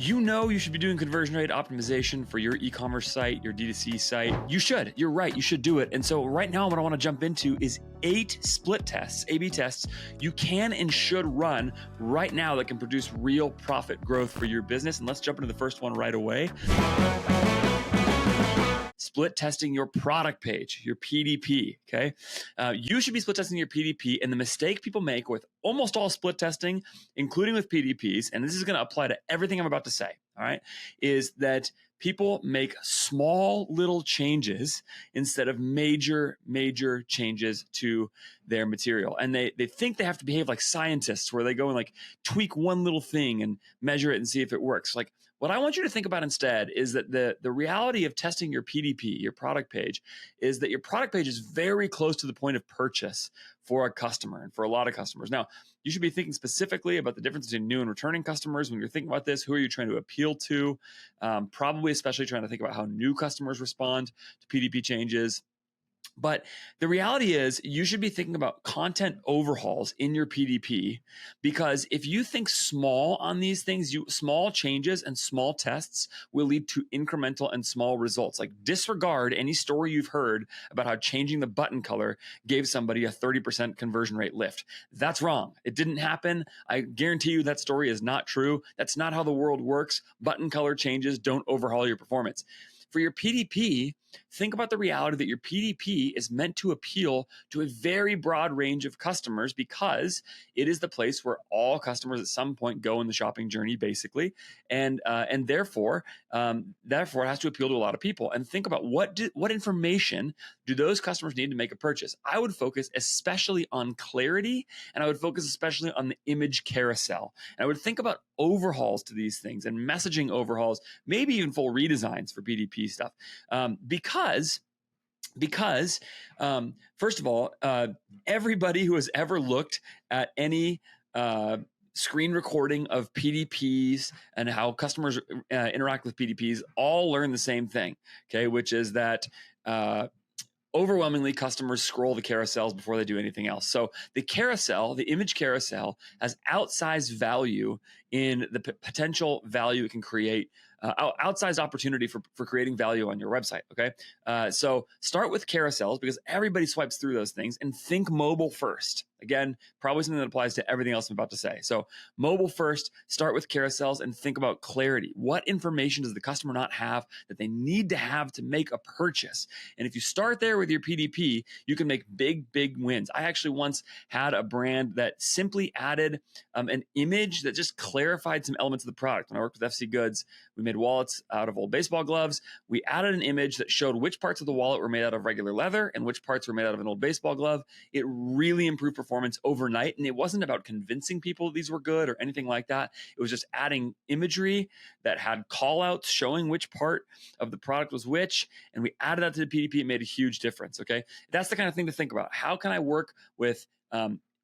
You know you should be doing conversion rate optimization for your e-commerce site, your DTC site. You should. You're right. You should do it. And so right now what I want to jump into is 8 split tests, A/B tests you can and should run right now that can produce real profit growth for your business. And let's jump into the first one right away. Split testing your product page, your PDP, okay? You should be split testing your PDP, and the mistake people make with almost all split testing, including with PDPs, and this is gonna apply to everything I'm about to say, all right, is that people make small little changes instead of major changes to their material. And they think they have to behave like scientists where they go and like tweak one little thing and measure it and see if it works. Like what I want you to think about instead is that the reality of testing your PDP, your product page, is that your product page is very close to the point of purchase for a customer and for a lot of customers. Now, you should be thinking specifically about the difference between new and returning customers when you're thinking about this. Who are you trying to appeal to? Probably especially trying to think about how new customers respond to PDP changes. But the reality is you should be thinking about content overhauls in your PDP, because if you think small on these things, small changes and small tests will lead to incremental and small results. Like disregard any story you've heard about how changing the button color gave somebody a 30% conversion rate lift. That's wrong. It didn't happen. I guarantee you that story is not true. That's not how the world works. Button color changes don't overhaul your performance. For your PDP, think about the reality that your PDP is meant to appeal to a very broad range of customers because it is the place where all customers at some point go in the shopping journey, basically, and therefore it has to appeal to a lot of people. And think about what information do those customers need to make a purchase. I would focus especially on clarity, and I would focus especially on the image carousel. And I would think about overhauls to these things and messaging overhauls, maybe even full redesigns for PDP stuff. Because first of all, everybody who has ever looked at any screen recording of PDPs and how customers interact with PDPs all learn the same thing, okay, which is that overwhelmingly, customers scroll the carousels before they do anything else. So the carousel, the image carousel, has outsized value in the potential value it can create, outsized opportunity for creating value on your website, okay? So start with carousels because everybody swipes through those things, and think mobile first. Again, probably something that applies to everything else I'm about to say. So mobile first, start with carousels and think about clarity. What information does the customer not have that they need to have to make a purchase? And if you start there with your PDP, you can make big wins. I actually once had a brand that simply added an image that just clarified some elements of the product. When I worked with FC Goods, we made wallets out of old baseball gloves. We added an image that showed which parts of the wallet were made out of regular leather and which parts were made out of an old baseball glove. It really improved performance overnight, and it wasn't about convincing people these were good or anything like that. It was just adding imagery that had call outs showing which part of the product was which, and we added that to the PDP. It made a huge difference, okay? That's the kind of thing to think about. How can I work with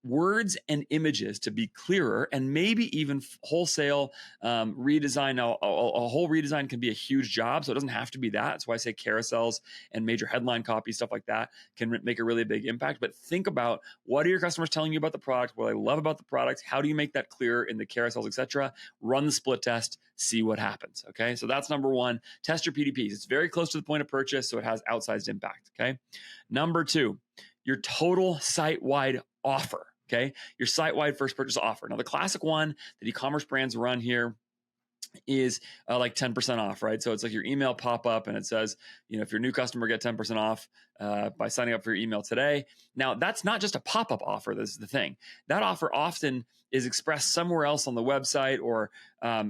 words and images to be clearer, and maybe even wholesale redesign? Now, a whole redesign can be a huge job, so it doesn't have to be that. That's why I say carousels and major headline copy, stuff like that, can make a really big impact. But think about, what are your customers telling you about the product? What do they love about the product? How do you make that clearer in the carousels, etc.? Run the split test, see what happens, okay? So that's number one. Test your PDPs. It's very close to the point of purchase, so it has outsized impact, okay? Number two, your total site-wide offer, okay? Your site-wide first purchase offer. Now, the classic one that e-commerce brands run here is like 10% off, right? So it's like your email pop-up and it says, if you're a new customer, get 10% off by signing up for your email today. Now, that's not just a pop-up offer. This is the thing. That offer often is expressed somewhere else on the website, or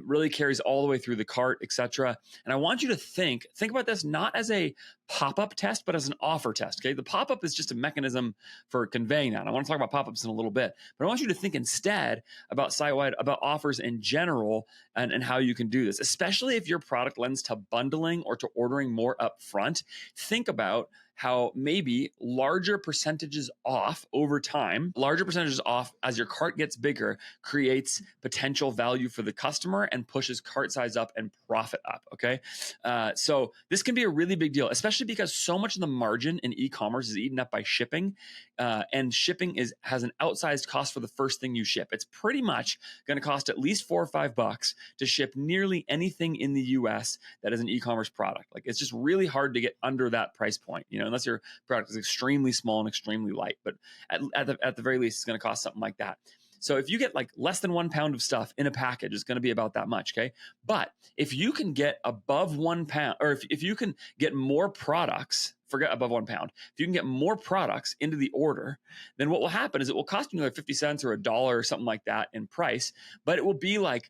really carries all the way through the cart, etc. And I want you to think about this not as a pop-up test, but as an offer test, okay? The pop-up is just a mechanism for conveying that. I want to talk about pop-ups in a little bit, but I want you to think instead about site-wide, about offers in general, and how you can do this, especially if your product lends to bundling or to ordering more up front. Think about how maybe larger percentages off over time, larger percentages off as your cart gets bigger, creates potential value for the customer and pushes cart size up and profit up. Okay. So this can be a really big deal, especially because so much of the margin in e-commerce is eaten up by shipping. And shipping has an outsized cost for the first thing you ship. It's pretty much going to cost at least $4 or $5 to ship nearly anything in the US that is an e-commerce product. Like, it's just really hard to get under that price point, unless your product is extremely small and extremely light. But at the very least, it's going to cost something like that. So if you get like less than 1 pound of stuff in a package, it's going to be about that much. Okay. But if you can get above 1 pound, or if you can get more products, forget above 1 pound, if you can get more products into the order, then what will happen is it will cost you another 50 cents or $1 or something like that in price, but it will be like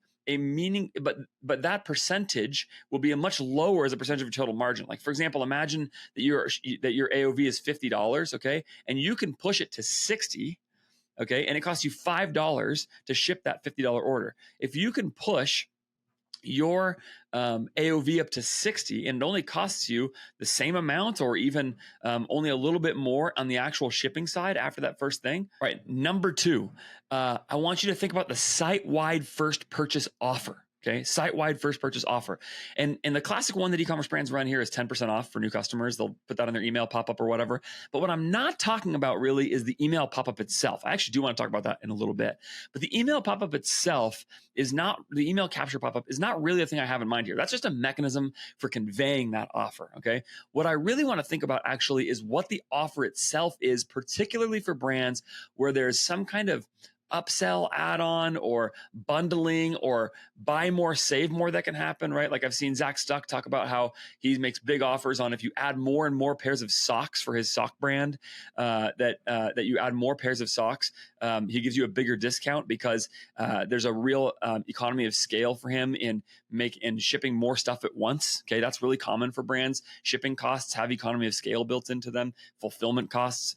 but that percentage will be a much lower as a percentage of your total margin. Like, for example, imagine that your AOV is $50, okay, and you can push it to 60. Okay. And it costs you $5 to ship that $50 order. If you can push your AOV up to 60 and it only costs you the same amount or even only a little bit more on the actual shipping side after that first thing. All right. Number 2, I want you to think about the site-wide first purchase offer. Okay, site-wide first purchase offer. And the classic one that e-commerce brands run here is 10% off for new customers. They'll put that on their email pop-up or whatever. But what I'm not talking about really is the email pop-up itself. I actually do want to talk about that in a little bit. But the email pop-up itself is not, the email capture pop-up is not really the thing I have in mind here. That's just a mechanism for conveying that offer, okay? What I really want to think about actually is what the offer itself is, particularly for brands where there's some kind of upsell, add-on, or bundling, or buy more, save more that can happen, right? Like, I've seen Zach Stuck talk about how he makes big offers on if you add more and more pairs of socks for his sock brand, that you add more pairs of socks, he gives you a bigger discount because there's a real economy of scale for him in shipping more stuff at once. Okay, that's really common for brands. Shipping costs have economy of scale built into them, fulfillment costs,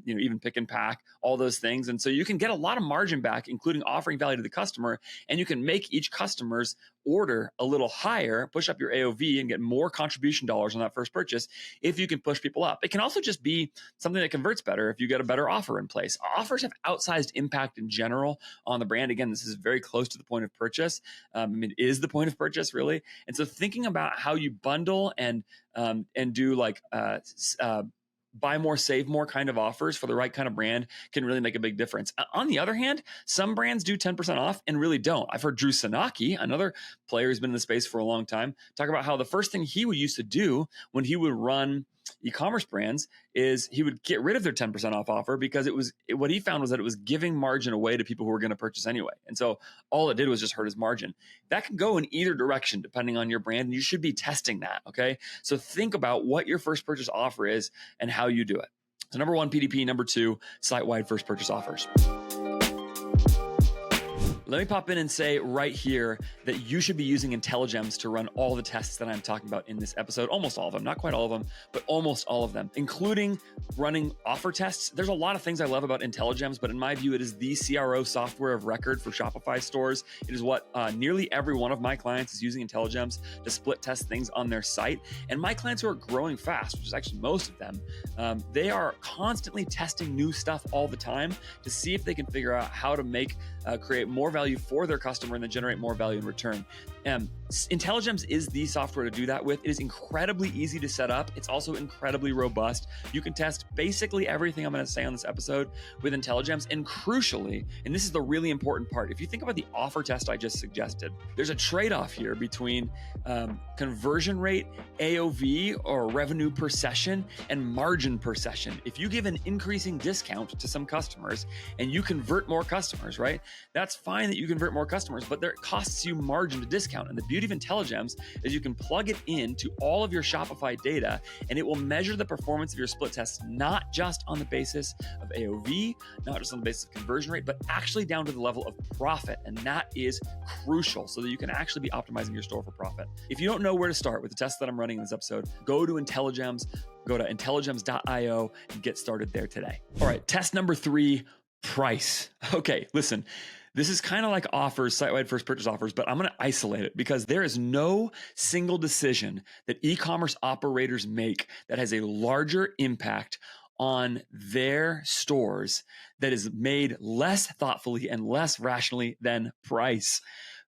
even pick and pack, all those things. And so you can get a lot of margin back, including offering value to the customer, and you can make each customer's order a little higher, push up your AOV, and get more contribution dollars on that first purchase if you can push people up. It can also just be something that converts better if you get a better offer in place. Offers have outsized impact in general on the brand. Again, this is very close to the point of purchase. It is the point of purchase, really. And so thinking about how you bundle and do like buy more, save more kind of offers for the right kind of brand can really make a big difference. On the other hand, some brands do 10% off and really don't. I've heard Drew Sanaki, another player who's been in the space for a long time, talk about how the first thing he would used to do when he would run e-commerce brands is he would get rid of their 10% off offer because what he found was that it was giving margin away to people who were going to purchase anyway. And so all it did was just hurt his margin. That can go in either direction depending on your brand, and you should be testing that, okay? So think about what your first purchase offer is and how you do it. So number 1, PDP. Number 2, site-wide first purchase offers. Let me pop in and say right here that you should be using INTELLIGEMS to run all the tests that I'm talking about in this episode. Almost all of them, not quite all of them, but almost all of them, including running offer tests. There's a lot of things I love about INTELLIGEMS, but in my view, it is the CRO software of record for Shopify stores. It is what nearly every one of my clients is using INTELLIGEMS to split test things on their site. And my clients who are growing fast, which is actually most of them, they are constantly testing new stuff all the time to see if they can figure out how to create more value for their customer and then generate more value in return. INTELLIGEMS is the software to do that with. It is incredibly easy to set up. It's also incredibly robust. You can test basically everything I'm going to say on this episode with INTELLIGEMS. And crucially, and this is the really important part, if you think about the offer test I just suggested, there's a trade-off here between conversion rate, AOV or revenue per session, and margin per session. If you give an increasing discount to some customers and you convert more customers, right? That's fine that you convert more customers, but it costs you margin to discount. And the beauty of INTELLIGEMS is you can plug it into all of your Shopify data and it will measure the performance of your split tests, not just on the basis of AOV, not just on the basis of conversion rate, but actually down to the level of profit. And that is crucial so that you can actually be optimizing your store for profit. If you don't know where to start with the tests that I'm running in this episode, go to INTELLIGEMS, go to intelligems.io and get started there today. All right, test number 3, price. Okay, listen. This is kind of like offers, site-wide first purchase offers, but I'm going to isolate it because there is no single decision that e-commerce operators make that has a larger impact on their stores that is made less thoughtfully and less rationally than price.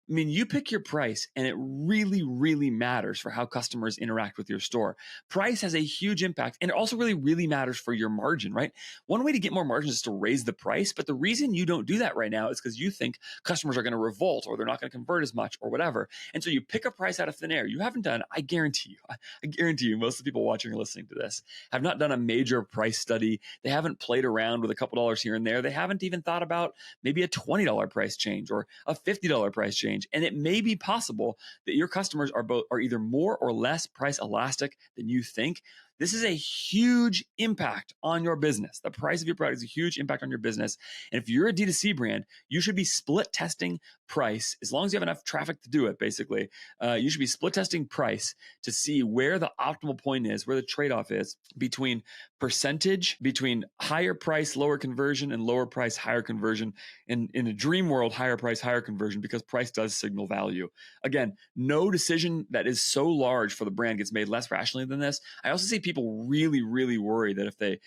I mean, you pick your price and it really, really matters for how customers interact with your store. Price has a huge impact and it also really, really matters for your margin, right? One way to get more margin is to raise the price. But the reason you don't do that right now is because you think customers are going to revolt or they're not going to convert as much or whatever. And so you pick a price out of thin air. You haven't done, I guarantee you, most of the people watching or listening to this have not done a major price study. They haven't played around with a couple dollars here and there. They haven't even thought about maybe a $20 price change or a $50 price change. And it may be possible that your customers are either more or less price elastic than you think. This is a huge impact on your business. The price of your product is a huge impact on your business. And if you're a D2C brand, you should be split testing price as long as you have enough traffic to do it, basically. You should be split testing price to see where the optimal point is, where the trade-off is between percentage, between higher price, lower conversion, and lower price, higher conversion. In a dream world, higher price, higher conversion, because price does signal value. Again, no decision that is so large for the brand gets made less rationally than this. I also see people really, really worry that if they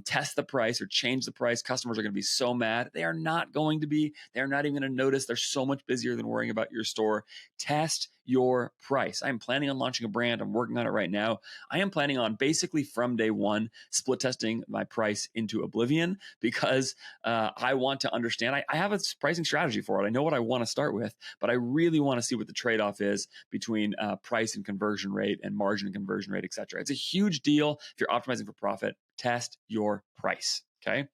test the price or change the price, customers are going to be so mad. They are not going to be. They're not even going to notice. They're so much busier than worrying about your store. Test your price. I'm planning on launching a brand. I'm working on it right now. I am planning on basically from day one, split testing my price into oblivion because I want to understand. I have a pricing strategy for it. I know what I want to start with, but I really want to see what the trade-off is between price and conversion rate and margin and conversion rate, et cetera. It's a huge deal. If you're optimizing for profit, test your price. Okay.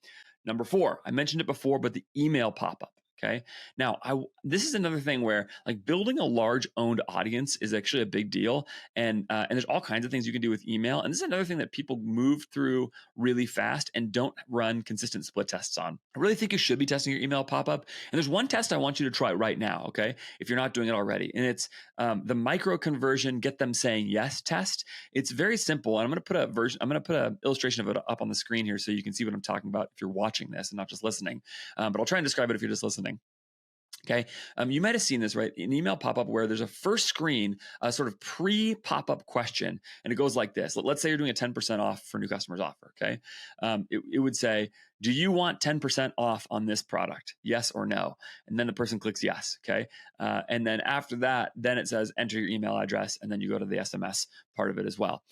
Number 4, I mentioned it before, but the email pop-up. Okay. Now, this is another thing where like building a large owned audience is actually a big deal. And there's all kinds of things you can do with email. And this is another thing that people move through really fast and don't run consistent split tests on. I really think you should be testing your email pop-up. And there's one test I want you to try right now. Okay. If you're not doing it already. And it's the micro conversion, get them saying yes test. It's very simple. And I'm going to put an illustration of it up on the screen here so you can see what I'm talking about if you're watching this and not just listening. But I'll try and describe it if you're just listening. Okay. You might have seen this, right? An email pop-up where there's a first screen, a sort of pre-pop-up question, and it goes like this. Let's say you're doing a 10% off for new customers offer. Okay. It would say, do you want 10% off on this product? Yes or no? And then the person clicks yes. Okay. And then after that, then it says enter your email address, and then you go to the SMS part of it as well.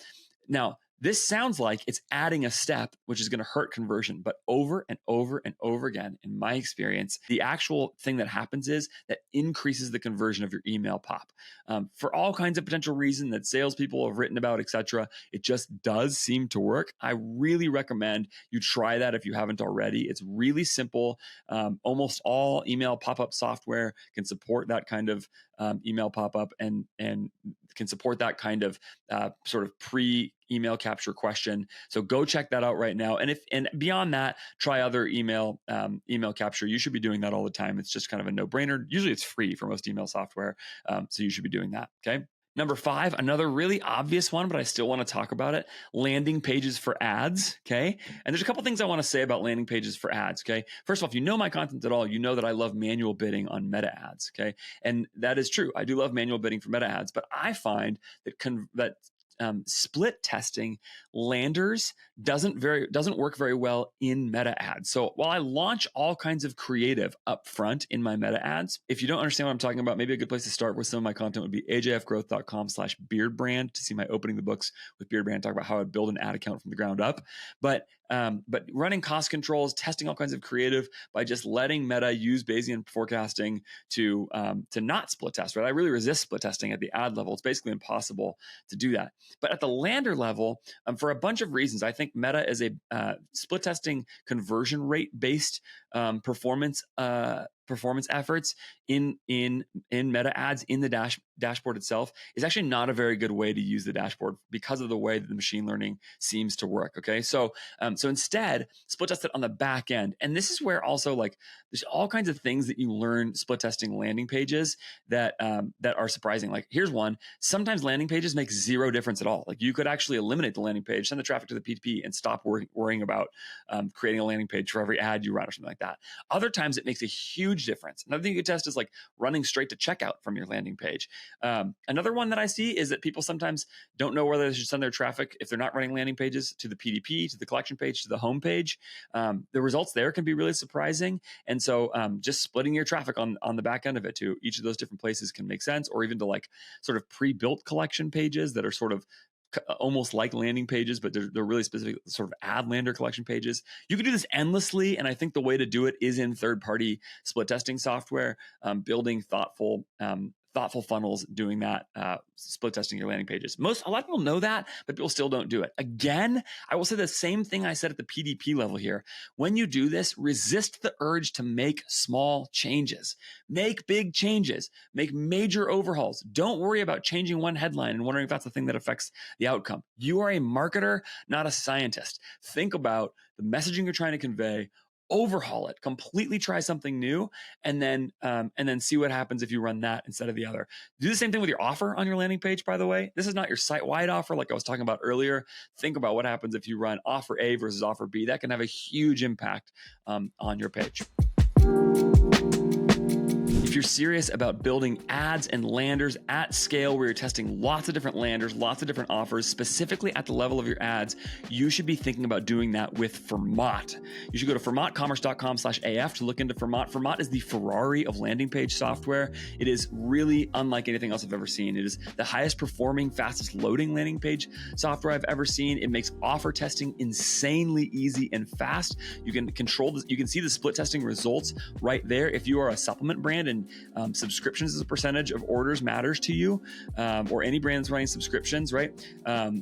Now, this sounds like it's adding a step, which is going to hurt conversion, but over and over and over again, in my experience, the actual thing that happens is that increases the conversion of your email pop. For all kinds of potential reasons that salespeople have written about, etc., it just does seem to work. I really recommend you try that if you haven't already. It's really simple. Almost all email pop-up software can support that kind of email pop-up and can support that kind of sort of pre-email capture question. So go check that out right now. And beyond that, try other email capture. You should be doing that all the time. It's just kind of a no-brainer. Usually it's free for most email software. So you should be doing that. Okay. Number 5, another really obvious one, but I still want to talk about it, landing pages for ads, okay? And there's a couple things I want to say about landing pages for ads, okay? First of all, if you know my content at all, you know that I love manual bidding on meta ads, okay? And that is true. I do love manual bidding for meta ads, but I find that split testing landers doesn't work very well in meta ads. So while I launch all kinds of creative up front in my meta ads, if you don't understand what I'm talking about, maybe a good place to start with some of my content would be ajfgrowth.com/beardbrand to see my opening the books with Beardbrand, talk about how I build an ad account from the ground up. But running cost controls, testing all kinds of creative by just letting Meta use Bayesian forecasting to not split test, right? I really resist split testing at the ad level. It's basically impossible to do that. But at the lander level, for a bunch of reasons, I think Meta is a split testing conversion rate based performance efforts in meta ads in the dashboard itself is actually not a very good way to use the dashboard because of the way that the machine learning seems to work. Okay, so instead, split test it on the back end, and this is where also like there's all kinds of things that you learn split testing landing pages that are surprising. Like here's one: sometimes landing pages make zero difference at all. Like you could actually eliminate the landing page, send the traffic to the P2P, and stop worrying about creating a landing page for every ad you run or something like that. Other times it makes a huge huge difference. Another thing you could test is like running straight to checkout from your landing page. Another one that I see is that people sometimes don't know whether they should send their traffic, if they're not running landing pages, to the PDP, to the collection page, to the home page. The results there can be really surprising. And so just splitting your traffic on the back end of it to each of those different places can make sense, or even to like sort of pre-built collection pages that are sort of almost like landing pages, but they're really specific sort of ad lander collection pages. You can do this endlessly. And I think the way to do it is in third-party split testing software, building thoughtful funnels, doing that, split testing your landing pages. A lot of people know that, but people still don't do it. Again, I will say the same thing I said at the PDP level here. When you do this, resist the urge to make small changes. Make big changes. Make major overhauls. Don't worry about changing one headline and wondering if that's the thing that affects the outcome. You are a marketer, not a scientist. Think about the messaging you're trying to convey, overhaul it, completely try something new, and then see what happens if you run that instead of the other. Do the same thing with your offer on your landing page, by the way. This is not your site-wide offer like I was talking about earlier. Think about what happens if you run offer A versus offer B. That can have a huge impact on your page. If you're serious about building ads and landers at scale where you're testing lots of different landers, lots of different offers, specifically at the level of your ads, you should be thinking about doing that with FERMAT. You should go to fermatcommerce.com/AF to look into FERMAT. FERMAT is the Ferrari of landing page software. It is really unlike anything else I've ever seen. It is the highest performing, fastest loading landing page software I've ever seen. It makes offer testing insanely easy and fast. You can control this. You can see the split testing results right there. If you are a supplement brand and subscriptions as a percentage of orders matters to you, or any brand that's running subscriptions, right?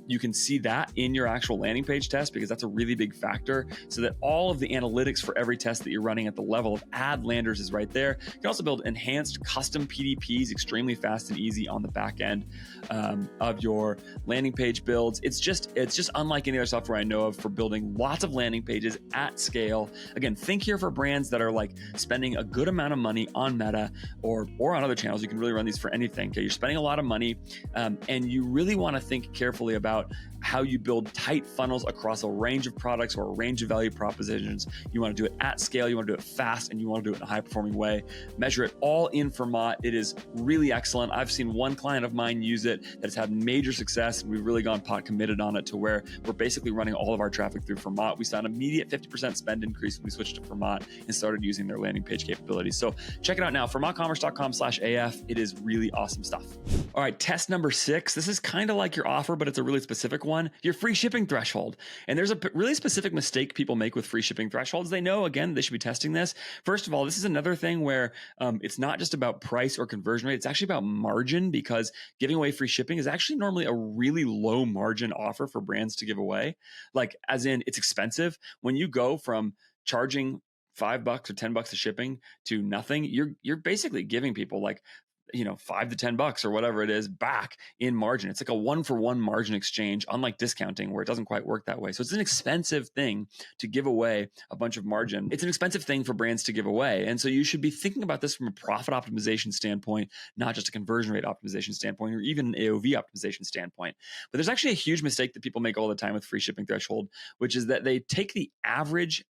You can see that in your actual landing page test, because that's a really big factor, so that all of the analytics for every test that you're running at the level of ad landers is right there. You can also build enhanced custom PDPs extremely fast and easy on the back end of your landing page builds. It's just unlike any other software I know of for building lots of landing pages at scale. Again, think here for brands that are like spending a good amount of money on Meta or on other channels. You can really run these for anything. Okay, you're spending a lot of money, and you really want to think carefully about how you build tight funnels across a range of products or a range of value propositions. You want to do it at scale, you want to do it fast, and you want to do it in a high-performing way. Measure it all in FERMAT. It is really excellent. I've seen one client of mine use it that has had major success, and we've really gone pot committed on it to where we're basically running all of our traffic through FERMAT. We saw an immediate 50% spend increase when we switched to FERMAT and started using their landing page capabilities. So check it out now, fermatcommerce.com/AF. It is really awesome stuff. All right, test number 6. This is kind of like your offer, but it's a really specific one. Your free shipping threshold. And there's a really specific mistake people make with free shipping thresholds. They know, again, they should be testing this. First of all, this is another thing where it's not just about price or conversion rate. It's actually about margin, because giving away free shipping is actually normally a really low margin offer for brands to give away. Like, as in, it's expensive. When you go from charging $5 or $10 of shipping to nothing, you're basically giving people like, $5 to $10 or whatever it is back in margin. It's like a 1-for-1 margin exchange, unlike discounting where it doesn't quite work that way. So it's an expensive thing to give away a bunch of margin. It's an expensive thing for brands to give away. And so you should be thinking about this from a profit optimization standpoint, not just a conversion rate optimization standpoint, or even an AOV optimization standpoint. But there's actually a huge mistake that people make all the time with free shipping threshold, which is that they take the average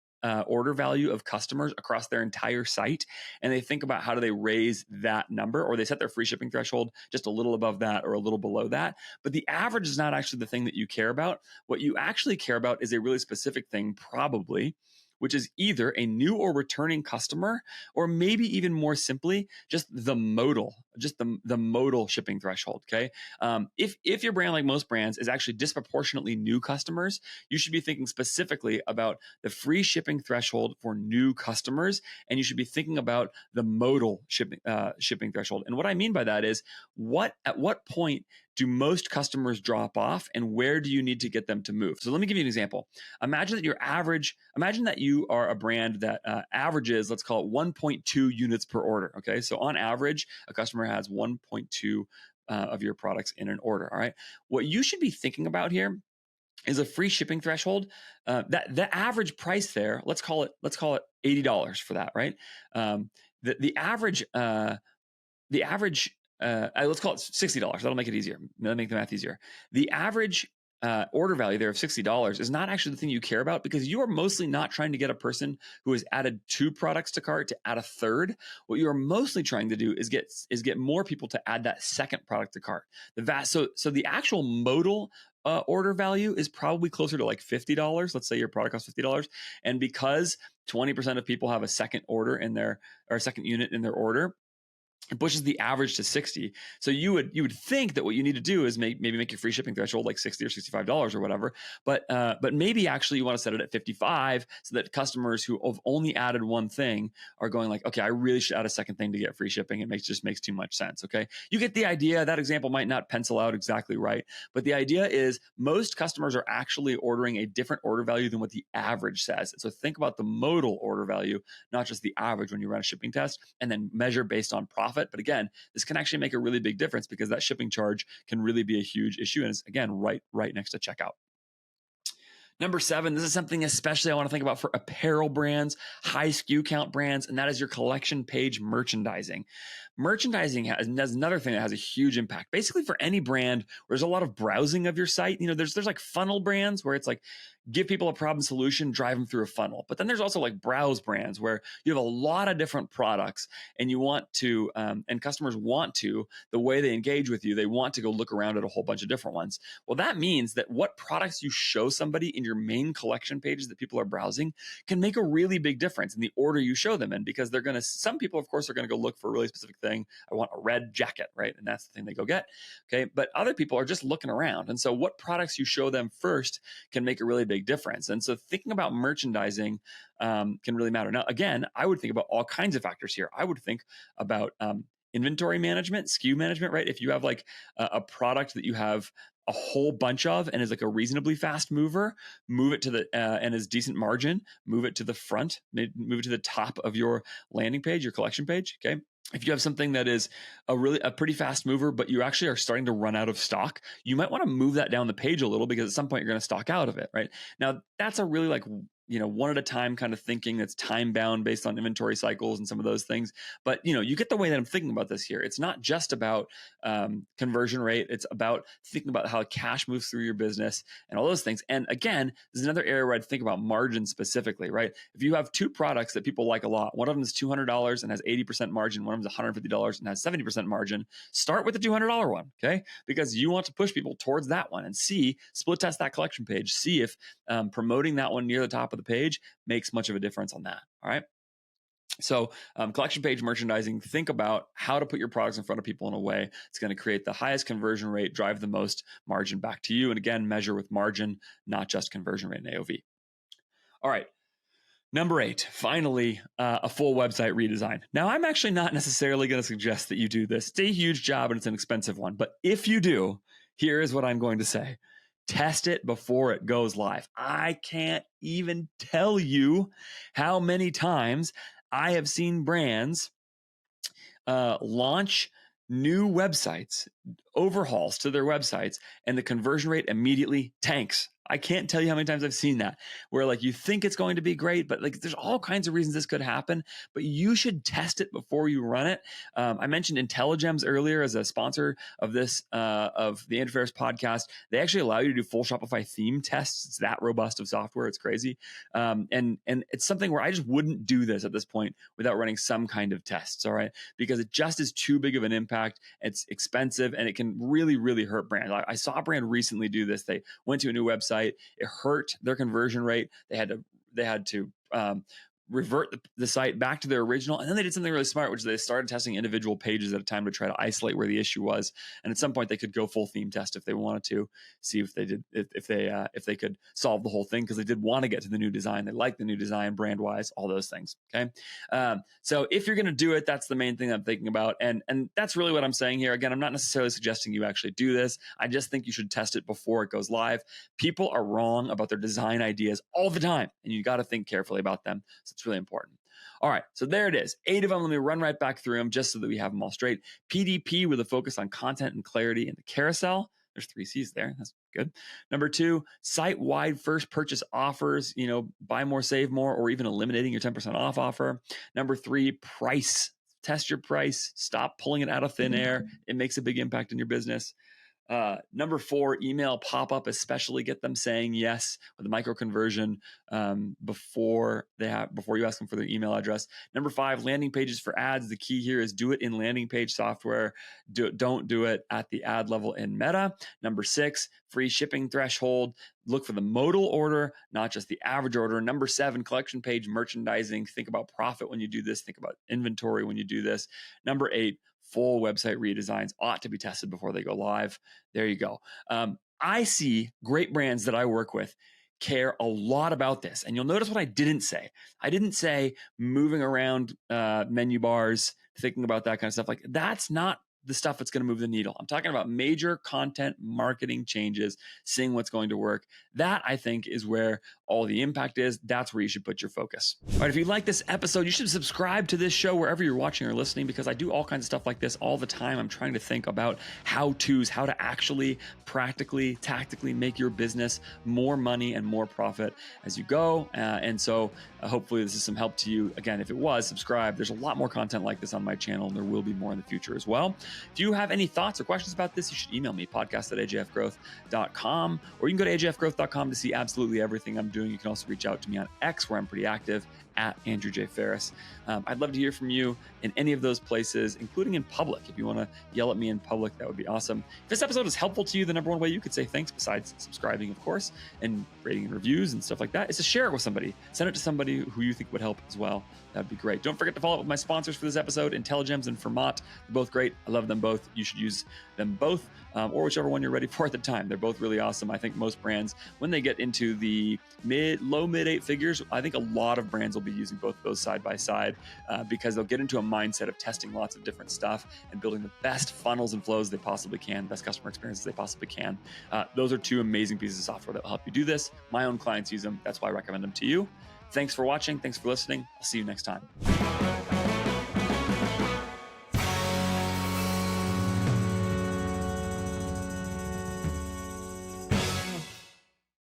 order value of customers across their entire site, and they think about how do they raise that number, or they set their free shipping threshold just a little above that or a little below that. But the average is not actually the thing that you care about. What you actually care about is a really specific thing, probably, which is either a new or returning customer, or maybe even more simply, just the modal shipping threshold. Okay. If your brand, like most brands, is actually disproportionately new customers, you should be thinking specifically about the free shipping threshold for new customers, and you should be thinking about the modal shipping threshold. And what I mean by that is, at what point do most customers drop off, and where do you need to get them to move? So let me give you an example. Imagine that you are a brand that averages, let's call it 1.2 units per order. Okay. So on average, a customer has 1.2 of your products in an order. All right. What you should be thinking about here is a free shipping threshold. That the average price there, let's call it $80 for that, right? The average, let's call it $60. That'll make it easier. That'll make the math easier. The average order value there of $60 is not actually the thing you care about, because you are mostly not trying to get a person who has added 2 products to cart to add a third. What you are mostly trying to do is get more people to add that second product to cart. So the actual modal order value is probably closer to like $50. Let's say your product costs $50, and because 20% of people have a second order in their, or a second unit in their order, it pushes the average to 60. So you would think that what you need to do is maybe make your free shipping threshold like $60 or $65 or whatever. But maybe actually you want to set it at 55, so that customers who have only added one thing are going like, okay, I really should add a second thing to get free shipping. It just makes too much sense. Okay, you get the idea. That example might not pencil out exactly right, but the idea is most customers are actually ordering a different order value than what the average says. So think about the modal order value, not just the average, when you run a shipping test, and then measure based on profit. But again, this can actually make a really big difference, because that shipping charge can really be a huge issue. And it's, again, right next to checkout. Number 7, this is something especially I want to think about for apparel brands, high SKU count brands, and that is your collection page merchandising. Merchandising has another thing that has a huge impact. Basically, for any brand where there's a lot of browsing of your site, there's like funnel brands where it's like, give people a problem solution, drive them through a funnel. But then there's also like browse brands where you have a lot of different products, and you want to, and customers want to, the way they engage with you, they want to go look around at a whole bunch of different ones. Well, that means that what products you show somebody in your main collection pages that people are browsing can make a really big difference in the order you show them in, because some people, of course, are going to go look for a really specific thing. I want a red jacket, right? And that's the thing they go get. Okay. But other people are just looking around. And so what products you show them first can make a really big difference. And so thinking about merchandising can really matter. Now, again, I would think about all kinds of factors here. I would think about inventory management, SKU management, right? If you have like a product that you have a whole bunch of and is like a reasonably fast mover, move it to the and is decent margin, move it to the front, move it to the top of your landing page, your collection page. Okay. If you have something that is a pretty fast mover, but you actually are starting to run out of stock, you might want to move that down the page a little, because at some point you're going to stock out of it, right? Now, that's a really like, one at a time kind of thinking that's time bound based on inventory cycles and some of those things. But, you get the way that I'm thinking about this here. It's not just about conversion rate. It's about thinking about how cash moves through your business and all those things. And again, this is another area where I'd think about margin specifically, right? If you have 2 products that people like a lot, one of them is $200 and has 80% margin, one of them is $150 and has 70% margin, start with the $200 one, okay? Because you want to push people towards that one and split test that collection page, see if promoting that one near the top of the page makes much of a difference on that. All right. So collection page merchandising, think about how to put your products in front of people in a way that's going to create the highest conversion rate, drive the most margin back to you. And again, measure with margin, not just conversion rate and AOV. All right. Number 8, finally, a full website redesign. Now, I'm actually not necessarily going to suggest that you do this. It's a huge job and it's an expensive one. But if you do, here is what I'm going to say. Test it before it goes live. I can't even tell you how many times I have seen brands launch new websites, overhauls to their websites, and the conversion rate immediately tanks. I can't tell you how many times I've seen that, where like you think it's going to be great, but like there's all kinds of reasons this could happen, but you should test it before you run it. I mentioned INTELLIGEMS earlier as a sponsor of this, of the Interference podcast. They actually allow you to do full Shopify theme tests. It's that robust of software. It's crazy. And it's something where I just wouldn't do this at this point without running some kind of tests. All right. Because it just is too big of an impact. It's expensive and it can really, really hurt brands. I saw a brand recently do this. They went to a new website. It hurt their conversion rate. They had to revert the site back to their original, and then they did something really smart, which is they started testing individual pages at a time to try to isolate where the issue was. And at some point, they could go full theme test if they wanted to, see if they could solve the whole thing, because they did want to get to the new design. They like the new design, brand wise, all those things. Okay, so if you're going to do it, that's the main thing I'm thinking about, and that's really what I'm saying here. Again, I'm not necessarily suggesting you actually do this. I just think you should test it before it goes live. People are wrong about their design ideas all the time, and you got to think carefully about them. So it's really important. All right, so there it is. 8 of them. Let me run right back through them just so that we have them all straight. PDP with a focus on content and clarity in the carousel. There's 3 C's there. That's good. Number 2, site-wide first purchase offers, buy more, save more, or even eliminating your 10% off offer. Number 3, price. Test your price. Stop pulling it out of thin air. It makes a big impact in your business. Number 4, email pop-up, especially get them saying yes with a micro conversion before you ask them for their email address. Number 5, landing pages for ads. The key here is do it in landing page software. Don't do it at the ad level in Meta. Number 6, free shipping threshold. Look for the modal order, not just the average order. Number 7, collection page merchandising. Think about profit when you do this. Think about inventory when you do this. Number 8, full website redesigns ought to be tested before they go live. There you go. I see great brands that I work with care a lot about this. And you'll notice what I didn't say. I didn't say moving around menu bars, thinking about that kind of stuff. Like, that's not the stuff that's going to move the needle. I'm talking about major content marketing changes, seeing what's going to work. That, I think, is where all the impact is. That's where you should put your focus. All right, if you like this episode, you should subscribe to this show wherever you're watching or listening, because I do all kinds of stuff like this all the time. I'm trying to think about how-tos, how to actually practically, tactically make your business more money and more profit as you go. And so hopefully this is some help to you. Again, if it was, subscribe. There's a lot more content like this on my channel, and there will be more in the future as well. If you have any thoughts or questions about this, you should email me, podcast@ajfgrowth.com, or you can go to ajfgrowth.com to see absolutely everything I'm doing. You can also reach out to me on X, where I'm pretty active, at Andrew J. Ferris. I'd love to hear from you in any of those places, including in public. If you want to yell at me in public, that would be awesome. If this episode is helpful to you, the number one way you could say thanks, besides subscribing, of course, and rating and reviews and stuff like that, is to share it with somebody. Send it to somebody who you think would help as well. That'd be great. Don't forget to follow up with my sponsors for this episode, INTELLIGEMS and FERMAT. They're both great. I love them both. You should use them both, or whichever one you're ready for at the time. They're both really awesome. I think most brands, when they get into the low mid 8 figures, I think a lot of brands will be using both of those side by side, because they'll get into a mindset of testing lots of different stuff and building the best funnels and flows they possibly can, best customer experiences they possibly can. Those are 2 amazing pieces of software that will help you do this. My own clients use them. That's why I recommend them to you. Thanks for watching. Thanks for listening. I'll see you next time.